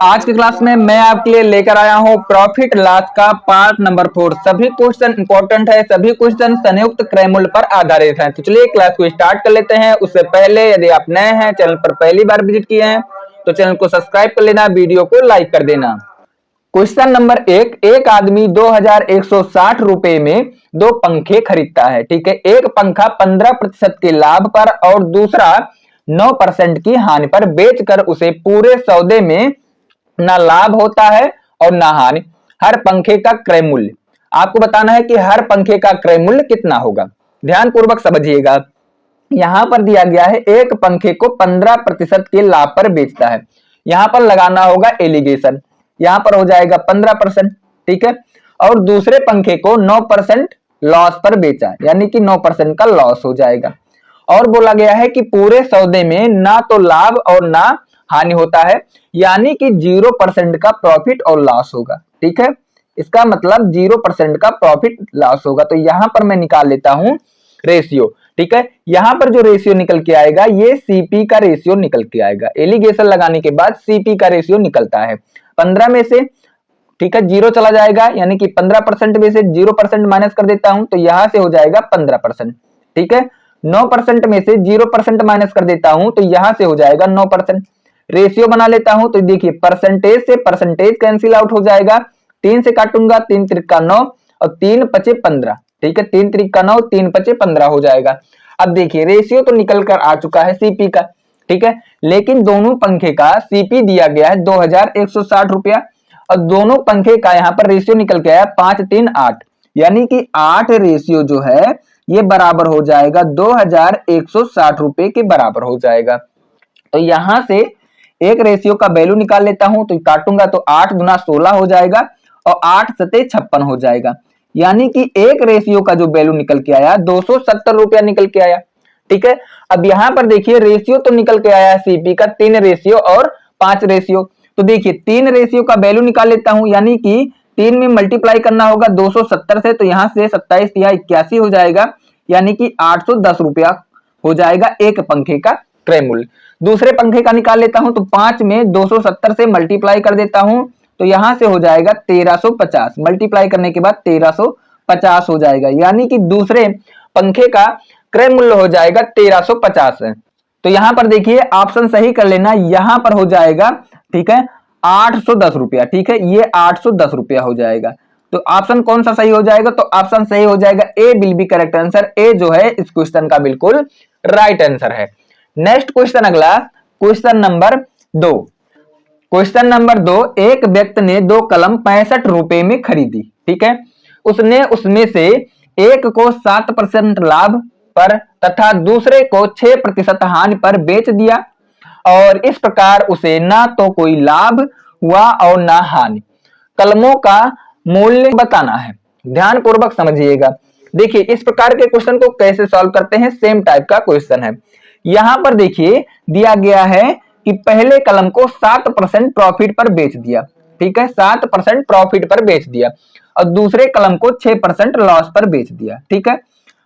आज की क्लास में मैं आपके लिए लेकर आया हूं प्रॉफिट लॉस का पार्ट नंबर 4। सभी क्वेश्चन इंपॉर्टेंट है, सभी क्वेश्चन संयुक्त क्रय मूल्य पर आधारित हैं। तो चलिए क्लास को स्टार्ट कर लेते हैं। उससे पहले यदि आप नए हैं, चैनल पर पहली बार विजिट किए हैं तो चैनल को सब्सक्राइब कर लेना, वीडियो को लाइक कर देना। क्वेश्चन नंबर एक आदमी 2160 रुपए में दो पंखे खरीदता है। ठीक है, एक पंखा 15% के लाभ पर और दूसरा 9% की हानि पर बेचकर उसे पूरे सौदे में ना लाभ होता है और ना हानि। हर पंखे का क्रय मूल्य आपको बताना है कि हर पंखे का क्रय मूल्य कितना होगा। ध्यान पूर्वक समझिएगा। यहां पर दिया गया है एक पंखे को 15% के लाभ पर बेचता है। यहां पर लगाना होगा एलिगेशन, यहां पर हो जाएगा 15%। ठीक है, और दूसरे पंखे को 9% लॉस पर बेचा, यानी कि 9% का लॉस हो जाएगा। और बोला गया है कि पूरे सौदे में ना तो लाभ और ना हानि होता है, यानी कि 0% का प्रॉफिट और लॉस होगा। ठीक है, इसका मतलब 0% का प्रॉफिट लॉस होगा। तो यहां पर मैं निकाल लेता हूं रेशियो। ठीक है, यहां पर जो रेशियो निकल के आएगा ये सीपी का रेशियो निकल के आएगा। एलिगेशन लगाने के बाद सीपी का रेशियो निकलता है 15 में से। ठीक है, 0 चला जाएगा, यानी कि 15% में से 0% माइनस कर देता हूं तो यहां से हो जाएगा 15%। ठीक है, 9% में से 0% माइनस कर देता हूं तो यहां से हो जाएगा 9%। रेशियो बना लेता हूं तो देखिए परसेंटेज से परसेंटेज कैंसिल आउट हो जाएगा। 3 से काटूंगा, 3 त्रिका 9 और 3 पचे 15। ठीक है, 3 त्रिका 9, 3 पचे 15 हो जाएगा। अब देखिए रेशियो तो निकल कर आ चुका है सीपी का। ठीक है, लेकिन दोनों पंखे का सीपी दिया गया है 2160 रुपया और दोनों पंखे का यहाँ पर रेशियो निकल के आया 5 3 8, यानी कि 8 रेशियो जो है ये बराबर हो जाएगा 2160 रुपए के बराबर हो जाएगा। तो यहां से एक रेशियो का वैल्यू निकाल लेता हूं तो काटूंगा तो 8 गुना 16 हो जाएगा और 8 सते 56 हो जाएगा, यानी कि एक रेशियो का जो वैल्यू निकल के आया 270 रुपया निकल के आया। ठीक है, अब यहां पर देखिए रेशियो तो निकल के आया सीपी का 3 रेशियो और 5 रेशियो। तो देखिए 3 रेशियो का वैल्यू निकाल लेता हूं, यानी कि 3 में मल्टीप्लाई करना होगा 270 से, तो यहां से 27 या 81 हो जाएगा, यानी कि 810 रुपया हो जाएगा एक पंखे का क्रय मूल्य। दूसरे पंखे का निकाल लेता हूं तो 5 में 270 से मल्टीप्लाई कर देता हूं तो यहां से हो जाएगा 1350, मल्टीप्लाई करने के बाद 1350 हो जाएगा, यानी कि दूसरे पंखे का क्रय मूल्य हो जाएगा 1350 है। तो यहां पर देखिए ऑप्शन सही कर लेना, यहां पर हो जाएगा ठीक है 810 रुपया। ठीक है, ये 810 रुपया हो जाएगा। तो ऑप्शन कौन सा सही हो जाएगा? तो ऑप्शन सही हो जाएगा ए विल बी करेक्ट आंसर। ए जो है इस क्वेश्चन का बिल्कुल राइट आंसर है। नेक्स्ट क्वेश्चन, अगला क्वेश्चन नंबर 2। क्वेश्चन नंबर 2, एक व्यक्ति ने दो कलम 65 रुपए में खरीदी। ठीक है, उसने उसमें से एक को 7% लाभ पर तथा दूसरे को 6% हानि पर बेच दिया और इस प्रकार उसे ना तो कोई लाभ हुआ और ना हानि। कलमों का मूल्य बताना है। ध्यान पूर्वक समझिएगा। देखिए इस प्रकार के क्वेश्चन को कैसे सॉल्व करते हैं, सेम टाइप का क्वेश्चन है। यहां पर देखिए दिया गया है कि पहले कलम को 7% प्रॉफिट पर बेच दिया। ठीक है, 7% प्रॉफिट पर बेच दिया और दूसरे कलम को 6% लॉस पर बेच दिया। ठीक है,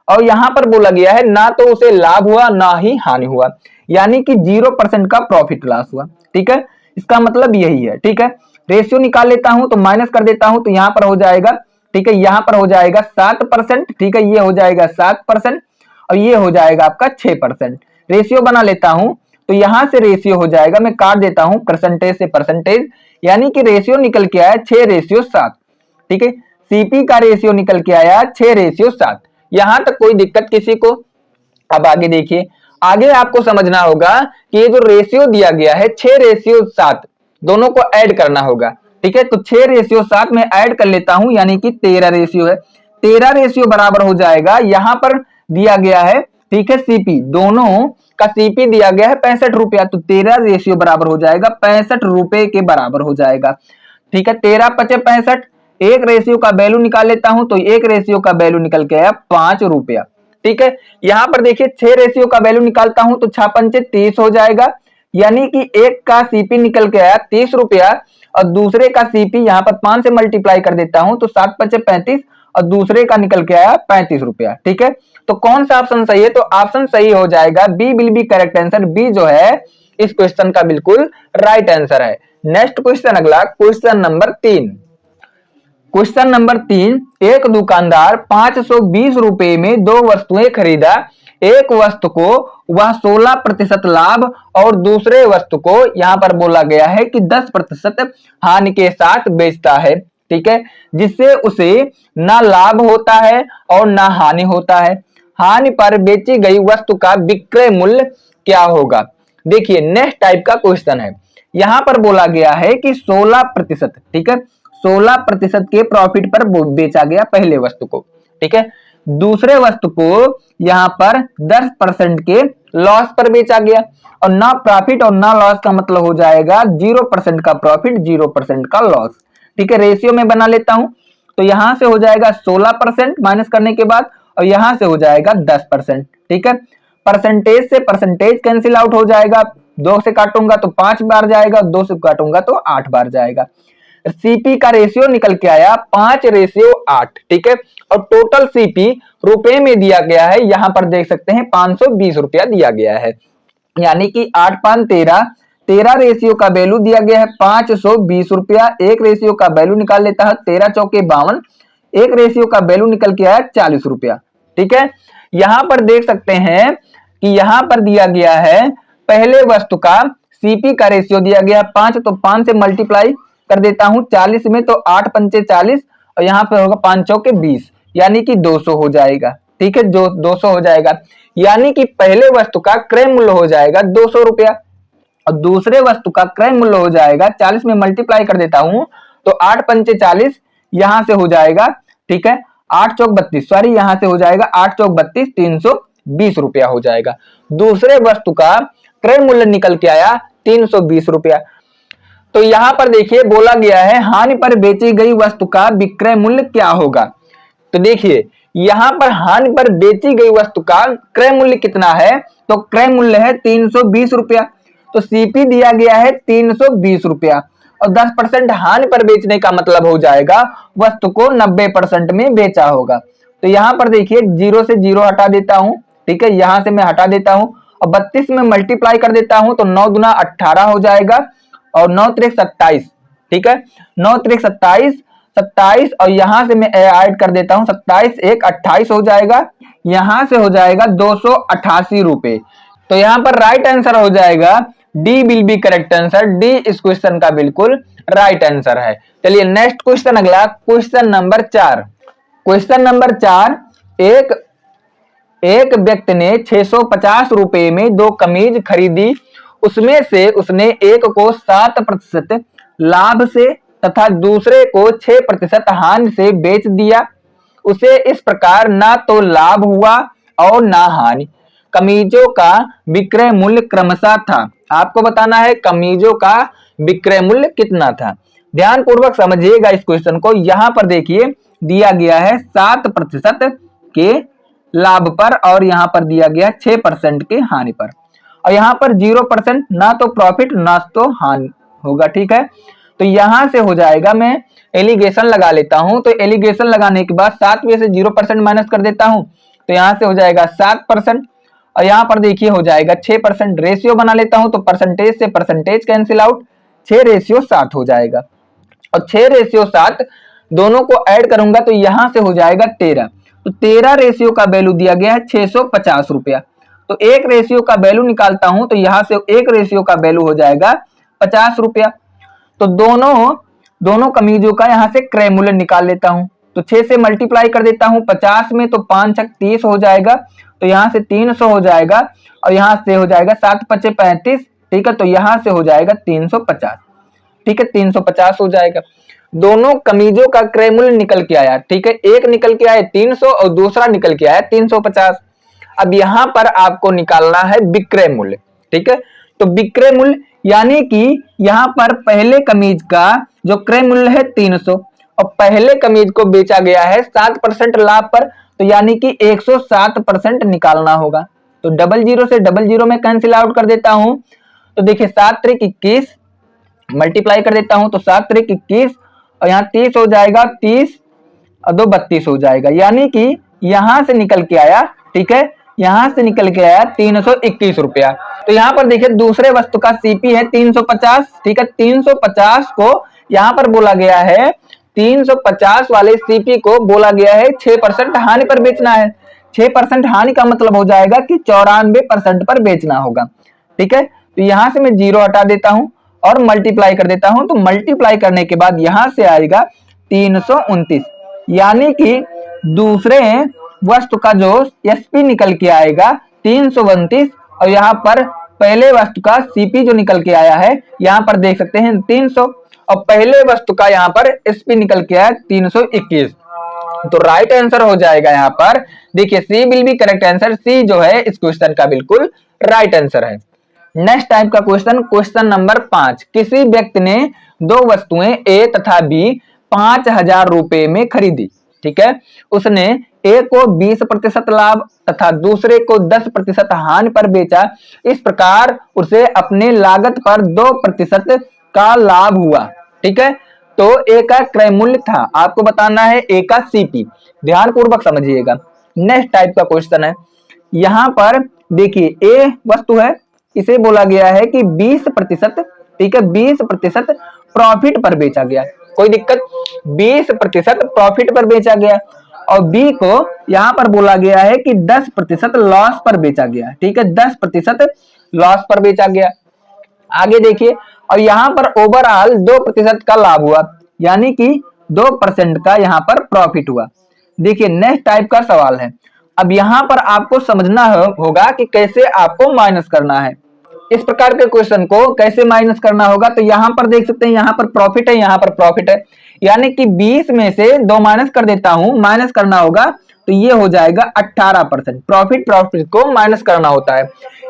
और यहां पर बोला गया है ना तो उसे लाभ हुआ ना ही हानि हुआ, यानी कि 0% का प्रॉफिट लॉस हुआ। ठीक है, इसका मतलब यही है। ठीक है, रेशियो निकाल लेता हूं तो माइनस कर देता हूं तो यहां पर हो जाएगा, ठीक है, यहां पर हो जाएगा 7%। ठीक है, ये हो जाएगा 7% और ये हो जाएगा आपका 6%। रेशियो बना लेता हूं तो यहां से रेशियो हो जाएगा, मैं काट देता हूं परसेंटेज से परसेंटेज, यानी कि रेशियो निकल के आया 6:7। ठीक है, सीपी का रेशियो निकल के आया 6:7। यहां तक कोई दिक्कत किसी को? अब आगे देखिए, आगे आपको समझना होगा कि ये जो रेशियो दिया गया है 6:7, दोनों को ऐड करना होगा। ठीक है, तो 6:7 में ऐड कर लेता हूं, यानी कि 13 रेशियो है। 13 रेशियो बराबर हो जाएगा, यहां पर दिया गया है ठीक है सीपी, दोनों का सीपी दिया गया है 65 रुपया, तो 13 रेशियो बराबर हो जाएगा 65 रुपए के बराबर हो जाएगा। ठीक है, 13 पचे 65। एक रेशियो का वैल्यू निकाल लेता हूं तो एक रेशियो का वैल्यू निकल के आया 5 रुपया। ठीक है, यहां पर देखिए 6 रेशियो का वैल्यू निकालता हूं तो 6 पंचे 30 हो जाएगा, यानी कि एक का सीपी निकल के आया 30 रुपया और दूसरे का सीपी यहां पर 5 से मल्टीप्लाई कर देता हूं तो 7 पचे 35 और दूसरे का निकल के आया 35 रुपया। ठीक है, तो कौन सा ऑप्शन सही है? तो ऑप्शन सही हो जाएगा B will be correct answer. B जो है इस क्वेश्चन का बिल्कुल राइट आंसर है। नेक्स्ट क्वेश्चन अगला, क्वेश्चन नंबर 3। क्वेश्चन नंबर 3, एक दुकानदार 520 रुपए में दो वस्तुएं खरीदा। एक वस्तु को वह 16% लाभ और दूसरे वस्तु को यहां पर बोला गया है कि 10% हानि के साथ बेचता है, ठीक है, जिससे उसे ना लाभ होता है और ना हानि होता है। हानि पर बेची गई वस्तु का विक्रय मूल्य क्या होगा? देखिए नेक्स्ट टाइप का क्वेश्चन है। यहां पर बोला गया है कि 16%, ठीक है, 16% के प्रॉफिट पर बेचा गया पहले वस्तु को, ठीक है, दूसरे वस्तु को यहां पर 10% के लॉस पर बेचा गया। और ना प्रॉफिट और ना लॉस का मतलब हो जाएगा 0% का प्रॉफिट 0% का लॉस, ठीक है। रेशियो में बना लेता हूं तो यहां से हो जाएगा 16% माइनस करने के बाद, और यहां से हो जाएगा 10%, ठीक है। परसेंटेज से परसेंटेज कैंसिल आउट हो जाएगा, 2 से काटूंगा तो 5 बार जाएगा, 2 से काटूंगा तो 8 बार जाएगा। सीपी का रेशियो निकल के आया 5:8, ठीक है। और टोटल सीपी रुपए में दिया गया है, यहां पर देख सकते हैं 520 रुपया दिया गया है, यानी कि 8 5 13, 13 रेशियो का वैल्यू दिया गया है 520 रुपया। एक रेशियो का वैल्यू निकाल लेता है 13 चौके 52, एक रेशियो का वैल्यू निकल के आया 40 रुपया, ठीक है। यहां पर देख सकते हैं कि यहां पर दिया गया है पहले वस्तु का सीपी का रेशियो दिया गया 5, तो 5 से मल्टीप्लाई कर देता हूं 40 में, तो 8 पंचे 40, और यहां पर होगा 5 चौके 20, यानी कि 200 हो जाएगा, ठीक है, जो 200 हो जाएगा। यानी कि पहले वस्तु का क्रय मूल्य हो जाएगा 200 रुपया, और दूसरे वस्तु का क्रय मूल्य हो जाएगा 40 में मल्टीप्लाई कर देता हूं तो 8 पंचे 40, यहां से हो जाएगा, ठीक है, 8 चौक 32, सॉरी यहां से हो जाएगा 8 चौक 32, 320 रुपया हो जाएगा। दूसरे वस्तु का क्रय मूल्य निकल के आया 320 रुपया। तो यहां पर देखिए बोला गया है हानि पर बेची गई वस्तु का विक्रय मूल्य क्या होगा। तो देखिए यहां पर हानि पर बेची गई वस्तु का क्रय मूल्य कितना है, तो क्रय मूल्य है 320 रुपया। तो सीपी दिया गया है 320 रुपया, और 10% हानि पर बेचने का मतलब हो जाएगा वस्तु को 90% में बेचा होगा। तो यहां पर देखिए 0 से 0 हटा देता हूं, ठीक है, यहां से मैं हटा देता हूं, और 32 में मल्टीप्लाई कर देता हूं तो 9 दूना 18 हो जाएगा, और 9 त्रिक 27, ठीक है, 9 त्रिक 27, 27, और यहां से मैं ऐड कर देता हूं 27 1 28 हो जाएगा, यहां से हो जाएगा 288 रुपए। तो यहां पर राइट आंसर हो जाएगा D will be correct answer, D इस क्वेश्चन का बिल्कुल राइट आंसर है। चलिए नेक्स्ट क्वेश्चन अगला, क्वेश्चन नंबर 4। क्वेश्चन नंबर 4, एक व्यक्ति ने 650 रुपए में 2 कमीज खरीदी। उसमें से उसने एक को 7% लाभ से तथा दूसरे को 6% हानि से बेच दिया। उसे इस प्रकार ना तो लाभ हुआ और ना हानि। कमीजों का विक्रय मूल्य क्रमशः था, आपको बताना है कमीजों का विक्रय मूल्य कितना था। ध्यान पूर्वक समझिएगा इस क्वेश्चन को। यहां पर देखिए दिया गया है 7% के लाभ पर, और यहां पर दिया गया 6% के हानि पर, और यहां पर 0% ना तो प्रॉफिट ना तो हानि होगा, ठीक है। तो यहां से हो जाएगा, मैं एलिगेशन लगा लेता हूं, तो एलिगेशन लगाने के बाद 7 में से 0% माइनस कर देता हूं, तो यहां से हो जाएगा 7%, और यहां पर देखिए हो जाएगा 6%। रेशियो बना लेता हूं तो परसेंटेज से परसेंटेज कैंसिल आउट, 6:7 हो जाएगा, और 6:7 दोनों को ऐड करूंगा तो यहां से हो जाएगा 13। तो 13 रेशियो का वैल्यू दिया गया है 650 रुपया। तो एक रेशियो का वैल्यू निकालता हूं तो यहां से एक रेशियो का वैल्यू हो जाएगा 50 रुपया। तो दोनों कमीजों का यहां से क्रय मूल्य निकाल लेता हूं, तो 6 से मल्टीप्लाई कर देता हूं 50 में, तो 5 छक 30 हो जाएगा, तो यहां से 300 हो जाएगा, और यहां से हो जाएगा 7 पचे 35, ठीक है, तो यहां से हो जाएगा 350, ठीक है, 350 हो जाएगा। दोनों कमीजों का क्रय मूल्य निकल के आया, ठीक है, एक निकल के आया 300 और दूसरा निकल के आया 350। अब यहां पर आपको निकालना है विक्रय मूल्य, ठीक है। तो विक्रय मूल्य यानी कि यहां पर पहले कमीज का जो क्रय मूल्य है 300, और पहले कमीज को बेचा गया है 7% लाभ पर, तो यानी कि 107% निकालना होगा। तो 00 से 00 में कैंसिल आउट कर देता हूं, तो देखिए 7 त्रिक 21 मल्टीप्लाई कर देता हूं तो 7 त्रिक 21, और यहाँ 30 हो जाएगा, 30 और 2 32 हो जाएगा, यानी कि यहां से निकल के आया, ठीक है, यहाँ से निकल के आया 321 रुपया। तो यहाँ पर देखिए दूसरे वस्तु का सीपी है 350, ठीक है। 350 को यहाँ पर बोला गया है, 350 वाले सीपी को बोला गया है 6% हानि पर बेचना है। 6% हानि का मतलब हो जाएगा कि 94% पर बेचना होगा, ठीक है। तो यहाँ से मैं 0 हटा देता हूं और मल्टीप्लाई कर देता हूं। तो मल्टीप्लाई करने के बाद यहां से आएगा 329, यानी कि दूसरे वस्तु का जो एसपी निकल के आएगा 329, और यहाँ पर पहले वस्तु का सीपी जो निकल के आया है यहाँ पर देख सकते हैं 300, और पहले वस्तु का यहाँ पर एसपी निकल के आया 321। तो राइट आंसर हो जाएगा यहाँ पर, देखिए सी विल बी करेक्ट आंसर। सी जो है इस क्वेश्चन का बिल्कुल राइट आंसर है। नेक्स्ट टाइप का क्वेश्चन, क्वेश्चन नंबर 5। किसी व्यक्ति ने दो वस्तुएं ए तथा बी 5000 रुपए में खरीदी, ठीक है। उसने ए को 20% लाभ तथा दूसरे को 10% हानि पर बेचा। इस प्रकार उसे अपने लागत पर 2% का लाभ हुआ, ठीक है। तो ए का क्रय मूल्य था, आपको बताना है ए का सीपी। ध्यान पूर्वक समझिएगा। नेक्स्ट टाइप का क्वेश्चन है, यहां पर देखिए ए वस्तु है, इसे बोला गया है कि 20%, ठीक है, 20% प्रॉफिट पर बेचा गया, कोई दिक्कत, 20% प्रॉफिट पर बेचा गया। और बी को यहां पर बोला गया है कि 10% लॉस पर बेचा गया, ठीक है, 10% लॉस पर बेचा गया। आगे देखिए, और यहां पर ओवरऑल 2% का लाभ हुआ, यानी कि 2% का यहां पर प्रॉफिट हुआ। देखिए नेक्स्ट टाइप का सवाल है, अब यहां पर आपको समझना होगा कि कैसे आपको माइनस करना है। इस प्रकार के क्वेश्चन को कैसे माइनस करना होगा, तो यहां पर देख सकते हैं यहां पर प्रॉफिट है, यहां पर प्रॉफिट है, यानी कि 20 में से 2 माइनस कर देता हूं, माइनस करना होगा तो ये हो जाएगा 18%। प्रॉफिट को माइनस करना होता है।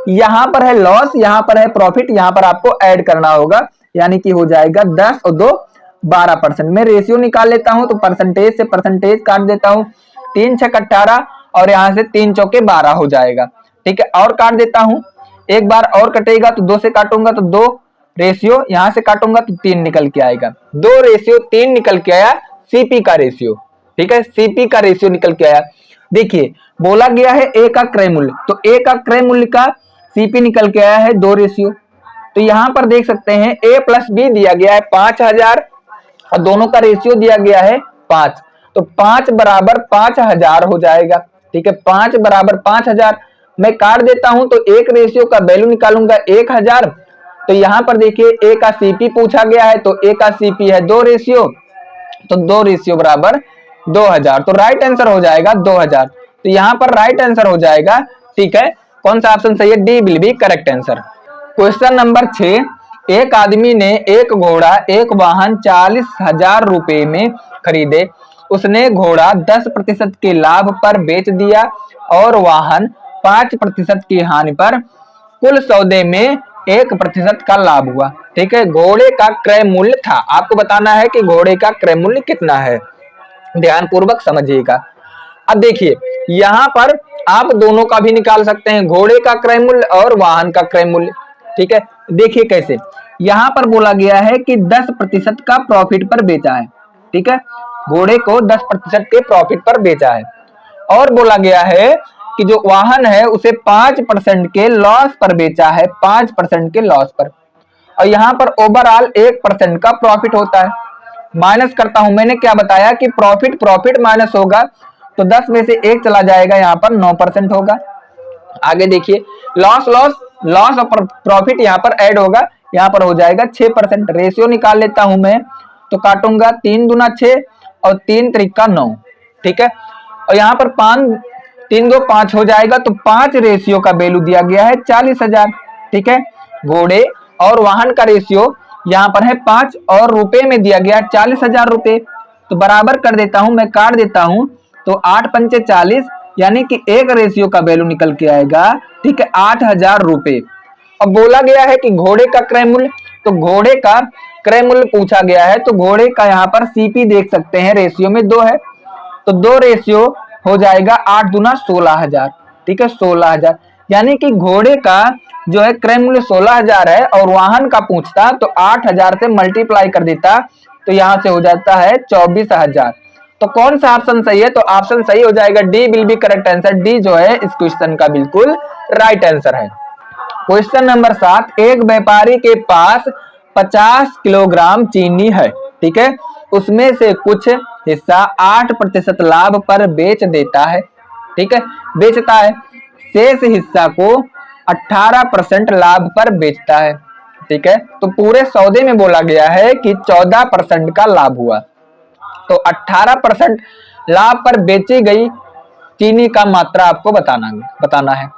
यहां पर है लॉस, यहां पर है प्रॉफिट, यहां पर आपको ऐड करना होगा, यानी कि हो जाएगा 10 और 2 12%। मैं रेशियो निकाल लेता हूं, तो परसेंटेज से परसेंटेज काट देता हूं, 3 6 18 और यहां से 3 चौके 12 हो जाएगा, ठीक है। और काट देता हूं, एक बार और कटेगा तो 2 से काटूंगा तो 2, रेशियो यहां से काटूंगा तो 3 निकल के आएगा, 2 रेशियो 3 निकल के आया सीपी का रेशियो, ठीक है, सीपी का रेशियो निकल के आया। देखिए बोला गया है ए का क्रय मूल्य, तो ए का क्रय मूल्य का सीपी निकल के आया है 2 रेशियो। तो यहां पर देख सकते हैं ए प्लस बी दिया गया है 5000 और दोनों का रेशियो दिया गया है 5, तो 5 बराबर 5000 हो जाएगा, ठीक है, 5 बराबर 5000। मैं काट देता हूं तो एक रेशियो का वैल्यू निकालूंगा 1000। तो यहां पर देखिए ए का सीपी पूछा गया है, तो ए का सीपी है 2 रेशियो, तो 2 रेशियो बराबर 2000, तो राइट आंसर हो जाएगा 2000। तो यहां पर राइट आंसर हो जाएगा, ठीक है, कौन सा ऑप्शन सही है, D will be correct answer. Question number 6, एक आदमी ने एक घोड़ा एक वाहन 40,000 रुपए में खरीदे। उसने घोड़ा 10% के लाभ पर बेच दिया और वाहन 5% की हानि पर। कुल सौदे में 1% का लाभ हुआ, ठीक है। घोड़े का क्रय मूल्य था, आपको बताना है कि घोड़े का क्रय मूल्य कितना है। ध्यान पूर्वक समझिएगा। अब देखिए यहां पर आप दोनों का भी निकाल सकते हैं, घोड़े का क्रय मूल्य और वाहन का क्रय मूल्य, ठीक है। देखिए कैसे, यहां पर बोला गया है कि 10% का प्रॉफिट पर बेचा है, ठीक है, घोड़े को 10% के प्रॉफिट पर बेचा है। और बोला गया है कि जो वाहन है उसे 5% के लॉस पर बेचा है, 5% के लॉस पर। और यहाँ पर ओवरऑल 1% का प्रॉफिट होता है। माइनस करता हूं, मैंने क्या बताया कि प्रॉफिट माइनस होगा, तो 10 में से 1 चला जाएगा, यहाँ पर 9% होगा। आगे देखिए लॉस और प्रॉफिट यहाँ पर ऐड होगा, यहाँ पर हो जाएगा 6%। रेशियो निकाल लेता हूं मैं, तो काटूंगा 3 दूना 6 और 3 त्रिका 9, ठीक है। और यहाँ पर 3 2 5 हो जाएगा, तो 5 रेशियो का वैल्यू दिया गया है 40,000, ठीक है। घोड़े और वाहन का रेशियो यहाँ पर है 5 और रुपए में दिया गया 40,000 रुपए। तो बराबर कर देता हूं, मैं काट देता हूं, तो 8 पंचे 40, यानी कि एक रेशियो का वैल्यू निकल के आएगा, ठीक है, 8,000 रुपए। अब बोला गया है कि घोड़े का क्रय मूल्य, तो घोड़े का क्रय मूल्य पूछा गया है, तो घोड़े का यहाँ पर सीपी देख सकते हैं रेशियो में 2 है, तो 2 रेशियो हो जाएगा 8 दूना 16,000, ठीक है, 16,000, यानी कि घोड़े का जो है क्रय मूल्य 16,000 है और वाहन का पूछता तो 8,000 से मल्टीप्लाई कर देता, तो यहां से हो जाता है 24,000। तो कौन सा ऑप्शन सही है? तो ऑप्शन सही हो जाएगा D will be correct answer. D जो है इस क्वेश्चन का बिल्कुल राइट आंसर है। क्वेश्चन नंबर 7, एक व्यापारी के पास 50 किलोग्राम चीनी है, ठीक है, उसमें से कुछ हिस्सा 8% लाभ पर बेच देता है, ठीक है, बेचता है, शेष हिस्सा को 18% लाभ पर बेचता है, ठीक है। तो पूरे सौदे में बोला गया है कि 14% का लाभ हुआ, तो 18% लाभ पर बेची गई चीनी का मात्रा आपको बताना है।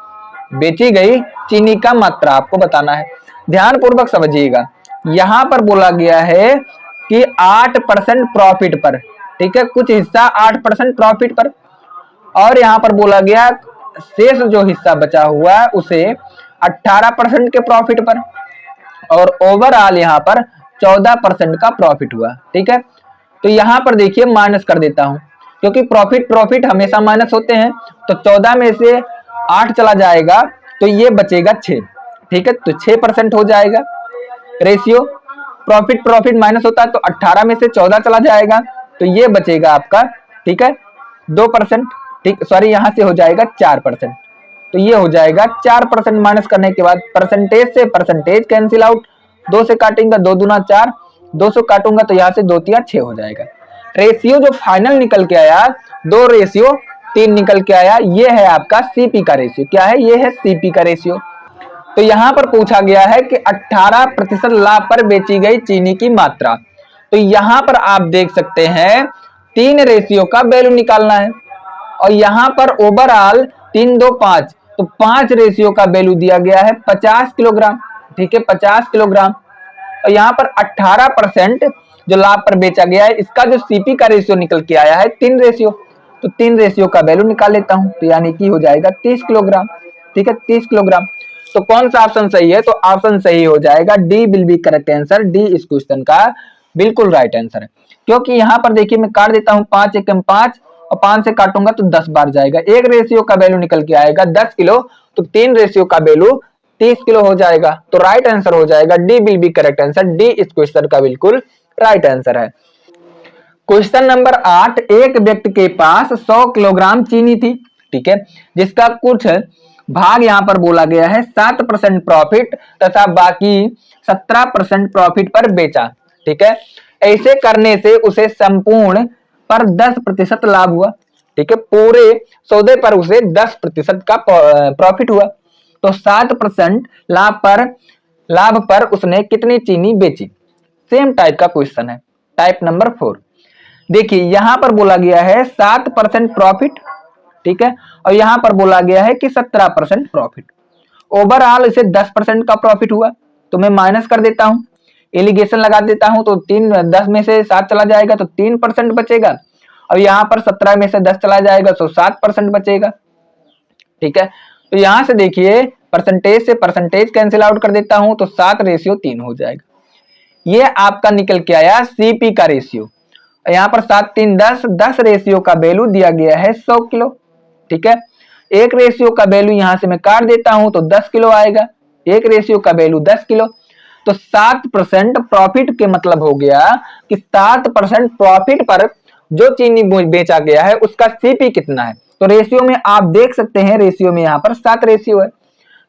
बेची गई चीनी का मात्रा आपको बताना है। ध्यान पूर्वक समझिएगा, यहां पर बोला गया है कि 8% प्रॉफिट पर, ठीक है, कुछ हिस्सा 8% प्रॉफिट पर, और यहां पर बोला गया शेष जो हिस्सा बचा हुआ है उसे 18% के प्रॉफिट पर, और ओवरऑल यहां पर 14% का प्रॉफिट हुआ, ठीक है। तो यहां पर देखिए माइनस कर देता हूं, क्योंकि प्रॉफिट हमेशा माइनस होते हैं। तो 14 में से 8 चला जाएगा तो ये बचेगा 6, ठीक है, तो 6% हो जाएगा रेशियो। प्रॉफिट माइनस होता है तो 18 में से 14 चला जाएगा तो ये बचेगा आपका, ठीक है, 2%, ठीक, सॉरी यहां से हो जाएगा 4%। तो ये हो जाएगा 4% माइनस करने के बाद परसेंटेज से परसेंटेज कैंसिल आउट, 2 से काटेंगे 2 दूना 4, 2 से काटूंगा तो यहाँ से 2 तिया 6 हो जाएगा। रेशियो जो फाइनल निकल के आया 2:3 निकल के आया, ये है आपका सीपी का रेशियो। क्या है? ये है सीपी का रेशियो। तो यहाँ पर पूछा गया है कि 18% लाभ पर बेची गई चीनी की मात्रा। तो यहाँ पर आप देख सकते हैं 3 रेशियो का वैल्यू निकालना है, और यहाँ पर ओवरऑल 3 2 5, तो 5 रेशियो का वैल्यू दिया गया है 50 किलोग्राम, ठीक है, 50 किलोग्राम। और यहाँ पर 18% जो लाभ पर बेचा गया है, इसका जो सीपी का रेशियो निकल के आया है 3 रेशियो, तो 3 रेशियो का वैल्यू निकाल लेता हूं, तो यानी कि हो जाएगा 30 किलोग्राम, ठीक है, 30 किलोग्राम। तो कौन सा ऑप्शन सही है? तो ऑप्शन सही हो जाएगा D will be correct answer. D इस क्वेश्चन का बिल्कुल राइट आंसर है, क्योंकि यहाँ पर देखिए मैं काट देता हूँ, 5 एकम 5 और 5 से काटूंगा तो 10 बार जाएगा, 1 रेशियो का वैल्यू निकल के आएगा 10 किलो, तो 3 रेशियो का वैल्यू 30 किलो हो जाएगा। तो राइट आंसर हो जाएगा D will be correct answer. D इस क्वेश्चन का बिल्कुल राइट आंसर है। क्वेश्चन नंबर 8, एक व्यक्ति के पास 100 किलोग्राम चीनी थी, ठीक है, जिसका कुछ भाग यहाँ पर बोला गया है 7% प्रॉफिट तथा बाकी 17% प्रॉफिट पर बेचा, ठीक है। ऐसे करने से उसे संपूर्ण पर 10% लाभ हुआ, ठीक है, पूरे सौदे पर उसे 10% का प्रॉफिट हुआ। तो 7% लाभ पर उसने कितनी चीनी बेची? सेम टाइप का क्वेश्चन है, टाइप नंबर 4। देखिए यहां पर बोला गया है 7% प्रॉफिट, ठीक है, और यहां पर बोला गया है कि 17% प्रॉफिट। ओवरऑल इसे 10% का प्रॉफिट हुआ, तो मैं माइनस कर देता हूं, एलिगेशन लगा देता हूं, तो 10 में से 7 चला जाएगा तो 3% बचेगा, और यहाँ पर 17 में से 10 चला जाएगा तो 7% बचेगा, ठीक है। तो यहां से देखिए परसेंटेज से परसेंटेज कैंसिल आउट कर देता हूं तो 7:3 हो जाएगा। ये आपका निकल के आया सीपी का रेशियो। यहाँ पर 7 3 10 रेशियो का वैल्यू दिया गया है 100 किलो, ठीक है। 1 रेशियो का वैल्यू यहां से मैं काट देता हूं तो 10 किलो आएगा, 1 रेशियो का वैल्यू 10 किलो। तो 7% प्रॉफिट के मतलब हो गया कि 7% प्रॉफिट पर जो चीनी बेचा गया है उसका सीपी कितना है। तो रेशियो में आप देख सकते हैं, रेशियो में यहाँ पर 7 रेशियो है,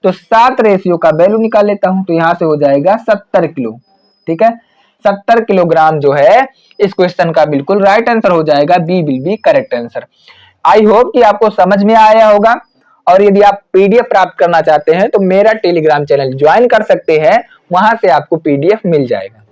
तो 7 रेशियो का वैल्यू निकाल लेता हूं, तो यहां से हो जाएगा 70 किलो, ठीक है, 70 किलोग्राम जो है इस क्वेश्चन का बिल्कुल राइट आंसर हो जाएगा। B will be correct answer. I hope कि आपको समझ में आया होगा, और यदि आप पीडीएफ प्राप्त करना चाहते हैं तो मेरा टेलीग्राम चैनल ज्वाइन कर सकते हैं, वहां से आपको पीडीएफ मिल जाएगा।